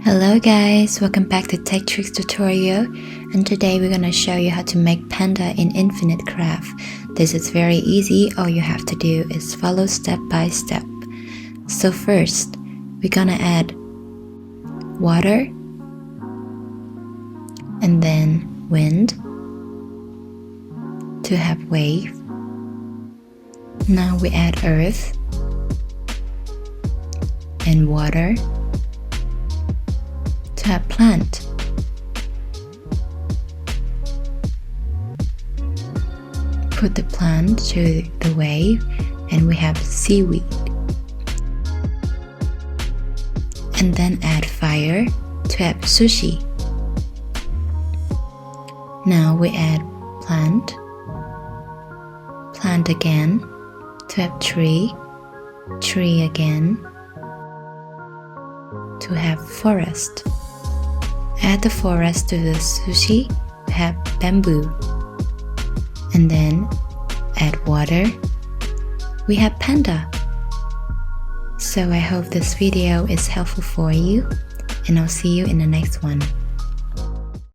Hello guys, welcome back to Tech Tricks tutorial, and today we're gonna show you how to make Panda in Infinite Craft. This is very easy. All you have to do is follow step by step. So first, we're gonna add water and then wind to have wave. Now we add earth and water to have plant. Put the plant to the wave and we have seaweed. And then add fire to have sushi. Now we add plant again to have tree again to have forest. Add the forest to the sushi to have bamboo. And then add water. We have panda. So I hope this video is helpful for you, and I'll see you in the next one.